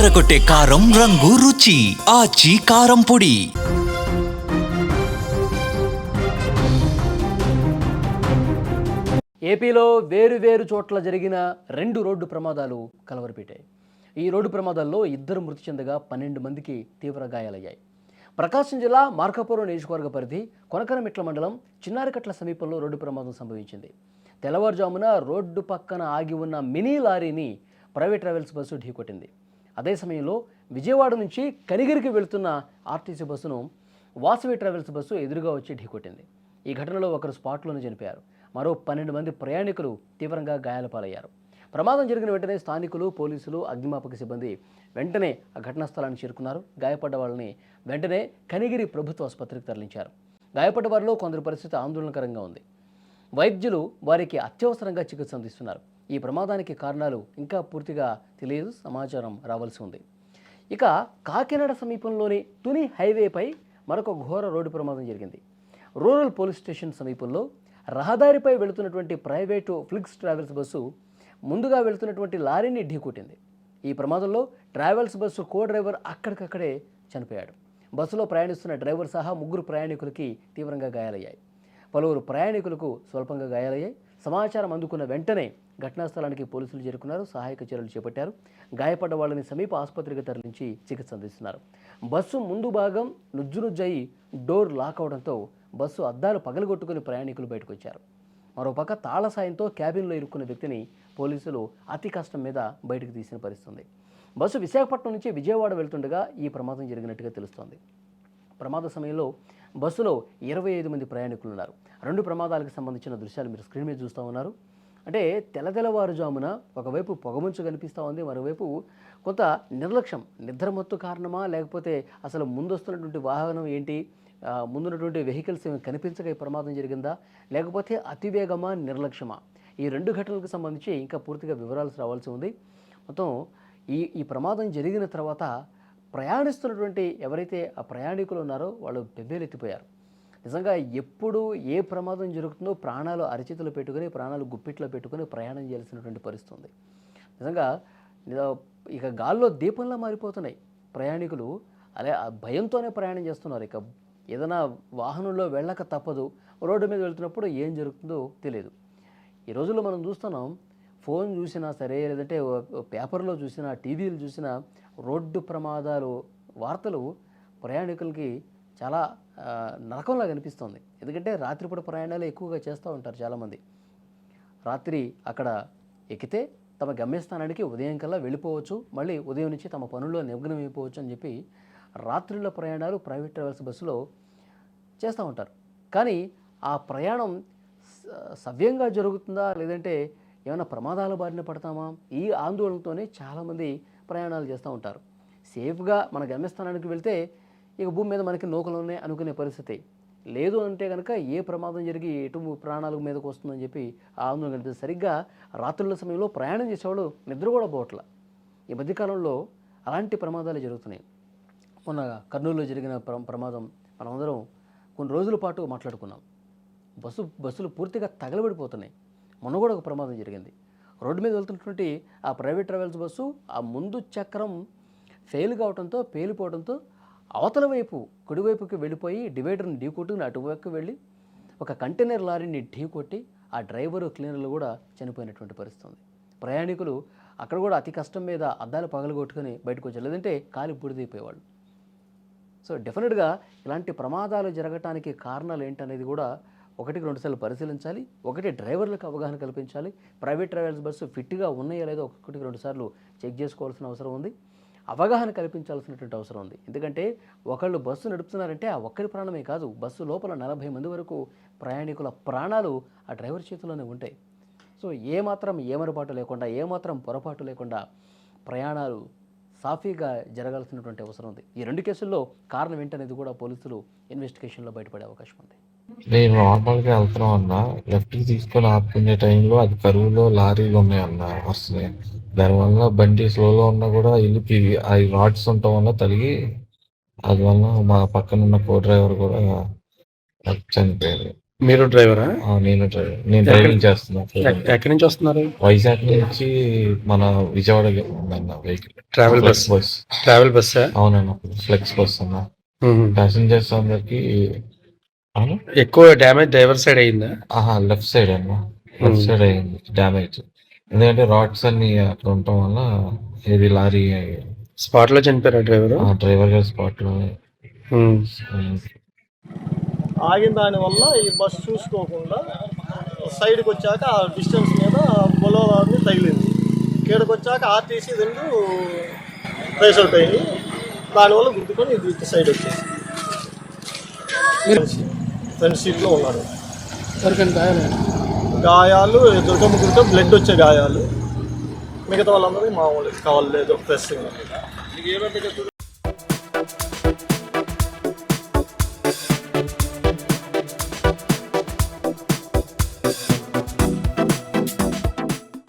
అదరకొట్టే కారం రంగు రుచి ఆచి కారం పొడి. ఏపీలో వేరు చోట్ల జరిగిన 2 రోడ్డు ప్రమాదాలు కలవరపెట్టాయి. ఈ రోడ్డు ప్రమాదాల్లో 2 మృతి చెందగా 12 మందికి తీవ్ర గాయాలయ్యాయి. ప్రకాశం జిల్లా మార్కాపురం నియోజకవర్గ పరిధి కొనకనమిట్ల మండలం చిన్నారికట్ల సమీపంలో రోడ్డు ప్రమాదం సంభవించింది. తెల్లవారుజామున రోడ్డు పక్కన ఆగి ఉన్న మినీ లారీని ప్రైవేట్ ట్రావెల్స్ బస్సు ఢీకొట్టింది. అదే సమయంలో విజయవాడ నుంచి కనిగిరికి వెళుతున్న ఆర్టీసీ బస్సును వాసవి ట్రావెల్స్ బస్సు ఎదురుగా వచ్చి ఢీకొట్టింది. ఈ ఘటనలో ఒకరు స్పాట్లోనే చనిపోయారు. మరో 12 మంది ప్రయాణికులు తీవ్రంగా గాయాల పాలయ్యారు. ప్రమాదం జరిగిన వెంటనే స్థానికులు, పోలీసులు, అగ్నిమాపక సిబ్బంది వెంటనే ఆ ఘటనా స్థలానికి చేరుకున్నారు. గాయపడ్డ వాళ్ళని వెంటనే కనిగిరి ప్రభుత్వ ఆసుపత్రికి తరలించారు. గాయపడ్డ వారిలో కొందరి పరిస్థితి ఆందోళనకరంగా ఉంది. వైద్యులు వారికి అత్యవసరంగా చికిత్స అందిస్తున్నారు. ఈ ప్రమాదానికి కారణాలు ఇంకా పూర్తిగా తెలియదు, సమాచారం రావాల్సి ఉంది. ఇక కాకినాడ సమీపంలోని తుని హైవేపై మరొక ఘోర రోడ్డు ప్రమాదం జరిగింది. రూరల్ పోలీస్ స్టేషన్ సమీపంలో రహదారిపై వెళుతున్నటువంటి ప్రైవేటు ఫ్లిక్స్ ట్రావెల్స్ బస్సు ముందుగా వెళుతున్నటువంటి లారీని ఢీకొట్టింది. ఈ ప్రమాదంలో ట్రావెల్స్ బస్సు కో డ్రైవర్ అక్కడికక్కడే చనిపోయాడు. బస్సులో ప్రయాణిస్తున్న డ్రైవర్ సహా 3 ప్రయాణికులకి తీవ్రంగా గాయాలయ్యాయి. పలువురు ప్రయాణికులకు స్వల్పంగా గాయాలయ్యాయి. సమాచారం అందుకున్న వెంటనే ఘటనా స్థలానికి పోలీసులు చేరుకున్నారు. సహాయక చర్యలు చేపట్టారు. గాయపడ్డ వాళ్ళని సమీప ఆసుపత్రికి తరలించి చికిత్స అందిస్తున్నారు. బస్సు ముందు భాగం నుజ్జునుజ్జయి డోర్ లాక్ అవడంతో బస్సు అద్దాలు పగలగొట్టుకుని ప్రయాణికులు బయటకు వచ్చారు. మరోపక్క తాళ సాయంతో క్యాబిన్లో ఇరుక్కున్న వ్యక్తిని పోలీసులు అతి కష్టం మీద బయటకు తీసిన పరిస్థితుంది. బస్సు విశాఖపట్నం నుంచి విజయవాడ వెళ్తుండగా ఈ ప్రమాదం జరిగినట్టుగా తెలుస్తోంది. ప్రమాద సమయంలో బస్సులో 25 మంది ప్రయాణికులు ఉన్నారు. 2 ప్రమాదాలకు సంబంధించిన దృశ్యాలు మీరు స్క్రీన్ మీద చూస్తూ ఉన్నారు. అంటే తెల్లవారుజామున ఒకవైపు పొగమంచు కనిపిస్తూ ఉంది, మరోవైపు కొంత నిర్లక్ష్యం, నిద్రమత్తు కారణమా లేకపోతే అసలు ముందొస్తున్నటువంటి వాహనం ఏంటి, ముందున్నటువంటి వెహికల్స్ ఏమి కనిపించక ఈ ప్రమాదం జరిగిందా, లేకపోతే అతివేగమా, నిర్లక్ష్యమా, ఈ 2 ఘటనలకు సంబంధించి ఇంకా పూర్తిగా వివరాలు రావాల్సి ఉంది. మొత్తం ఈ ప్రమాదం జరిగిన తర్వాత ప్రయాణిస్తున్నటువంటి ఎవరైతే ఆ ప్రయాణికులు ఉన్నారో వాళ్ళు బెబ్బేలెత్తిపోయారు. నిజంగా ఎప్పుడు ఏ ప్రమాదం జరుగుతుందో ప్రాణాలు అరచేతులు పెట్టుకుని, ప్రాణాలు గుప్పిట్లో పెట్టుకుని ప్రయాణం చేయాల్సినటువంటి పరిస్థితి ఉంది. నిజంగా ఇక గాల్లో దీపంలా మారిపోతున్నాయి ప్రయాణికులు. అలా భయంతోనే ప్రయాణం చేస్తున్నారు. ఇక ఏదైనా వాహనంలో వెళ్ళక తప్పదు, రోడ్డు మీద వెళ్తున్నప్పుడు ఏం జరుగుతుందో తెలియదు. ఈ రోజుల్లో మనం చూస్తున్నాం, ఫోన్ చూసినా సరే, లేదంటే పేపర్లో చూసినా, టీవీలు చూసినా రోడ్డు ప్రమాదాలు వార్తలు ప్రయాణికులకి చాలా నరకంలా కనిపిస్తుంది. ఎందుకంటే రాత్రిపూట ప్రయాణాలు ఎక్కువగా చేస్తూ ఉంటారు చాలామంది. రాత్రి అక్కడ ఎక్కితే తమ గమ్యస్థానానికి ఉదయం కల్లా వెళ్ళిపోవచ్చు, మళ్ళీ ఉదయం నుంచి తమ పనుల్లో నిమగ్నం అయిపోవచ్చు అని చెప్పి రాత్రిళ్ళ ప్రయాణాలు ప్రైవేట్ ట్రావెల్స్ బస్సులో చేస్తూ ఉంటారు. కానీ ఆ ప్రయాణం సవ్యంగా జరుగుతుందా, లేదంటే ఏమైనా ప్రమాదాల బారిన పడతామా, ఈ ఆందోళనతోనే చాలామంది ప్రయాణాలు చేస్తూ ఉంటారు. సేఫ్గా మన గమ్యస్థానానికి వెళ్తే ఇక భూమి మీద మనకి నూకలునే అనుకునే పరిస్థితి లేదు. అంటే కనుక ఏ ప్రమాదం జరిగి ఎటు ప్రాణాల మీదకు వస్తుందని చెప్పి ఆ ఆందోళన కనిపిస్తుంది. సరిగ్గా రాత్రుల సమయంలో ప్రయాణం చేసేవాళ్ళు నిద్ర కూడా పోవట్ల. ఈ మధ్యకాలంలో అలాంటి ప్రమాదాలు జరుగుతున్నాయి. మొన్న కర్నూలులో జరిగిన ప్రమాదం మనమందరం కొన్ని రోజుల పాటు మాట్లాడుకున్నాం. బస్సులు పూర్తిగా తగలబడిపోతున్నాయి. మొన్న కూడా ఒక ప్రమాదం జరిగింది. రోడ్డు మీద వెళ్తున్నటువంటి ఆ ప్రైవేట్ ట్రావెల్స్ బస్సు ఆ ముందు చక్రం ఫెయిల్ కావడంతో, పేలిపోవడంతో అవతల వైపు కుడివైపుకి వెళ్ళిపోయి డివైడర్ని ఢీకొట్టుకుని అటువైపు వెళ్ళి ఒక కంటైనర్ లారీని ఢీకొట్టి ఆ డ్రైవరు, క్లీనర్లు కూడా చనిపోయినటువంటి పరిస్థితి. ప్రయాణికులు అక్కడ కూడా అతి కష్టం మీద అద్దాలు పగలగొట్టుకుని బయటకు వచ్చారు, లేదంటే కాలి బూడిదైపోయేవాళ్ళు. సో డెఫినెట్గా ఇలాంటి ప్రమాదాలు జరగటానికి కారణాలు ఏంటనేది కూడా 1-2 సార్లు పరిశీలించాలి. ఒకటి డ్రైవర్లకు అవగాహన కల్పించాలి. ప్రైవేట్ ట్రావెల్స్ బస్సు ఫిట్గా ఉన్నాయో లేదో 1-2 సార్లు చెక్ చేసుకోవాల్సిన అవసరం ఉంది. అవగాహన కల్పించాల్సినటువంటి అవసరం ఉంది. ఎందుకంటే ఒకళ్ళు బస్సు నడుపుతున్నారంటే ఆ ఒక్కరి ప్రాణమే కాదు, బస్సు లోపల 40 మంది వరకు ప్రయాణికుల ప్రాణాలు ఆ డ్రైవర్ చేతిలోనే ఉంటాయి. సో ఏమాత్రం ఏమరపాటు లేకుండా, ఏమాత్రం పొరపాటు లేకుండా ప్రయాణాలు సాఫీగా జరగాల్సినటువంటి అవసరం ఉంది. ఈ 2 కేసుల్లో కారణం ఏంటనేది కూడా పోలీసులు ఇన్వెస్టిగేషన్లో బయటపడే అవకాశం ఉంది. నేను నార్మల్‌గా వెళ్తున్నాం అన్న. లెఫ్ట్‌కి తీసుకొని ఆపుకునే టైంలో అది కరువులో లారీలు ఉన్నాయన్న వస్తున్నాయి. దానివల్ల బండి స్లోలో ఉన్నా కూడా ఎళ్ళిపోయి అయి రాడ్స్ ఉండటం వల్ల తగిలి అది వల్ల మా పక్కనున్న కో డ్రైవర్ కూడా చనిపోయారు. మీరు డ్రైవరా? నేను డ్రైవింగ్ చేస్తున్నా. ఎక్కడి నుంచి వస్తున్నారు? వైజాగ్ నుంచి మన విజయవాడ ఉందన్న vehicle. Travel flex bus. Bus. Travel బస్సా? అవునన్న, ఫ్లెక్స్ బస్ అన్న. ప్యాసింజర్స్ అందరికి ఎక్కువ డ్యామేజ్ డ్రైవర్ సైడ్ అయిందా? లెఫ్ట్ సైడ్ అన్న, లెఫ్ట్ సైడ్ అయింది డ్యామేజ్. ఎందుకంటే రాడ్స్ అన్ని అట్లా ఉండటం వల్ల ఇది లారీ స్పాట్ లో చనిపోయారా డ్రైవర్? డ్రైవర్ గారి స్పాట్ లో. ఆగిన దానివల్ల ఈ బస్సు చూసుకోకుండా సైడ్కి వచ్చాక ఆ డిస్టెన్స్ మీద బొలోరాని తగిలింది. ఇక్కడికి వచ్చాక ఆర్టీసీ రెండు రేస్ అవుట్ అయ్యి దానివల్ల గుద్దుకొని ఇది ఇటు సైడ్ వచ్చేసి ఫ్రంట్ సీట్లో ఉన్నారు. గాయాలు ముగ్గురితో బ్లడ్ వచ్చే గాయాలు, మిగతా వాళ్ళందరికీ మామూలు కావాలి లేదు ప్రెస్సింగ్.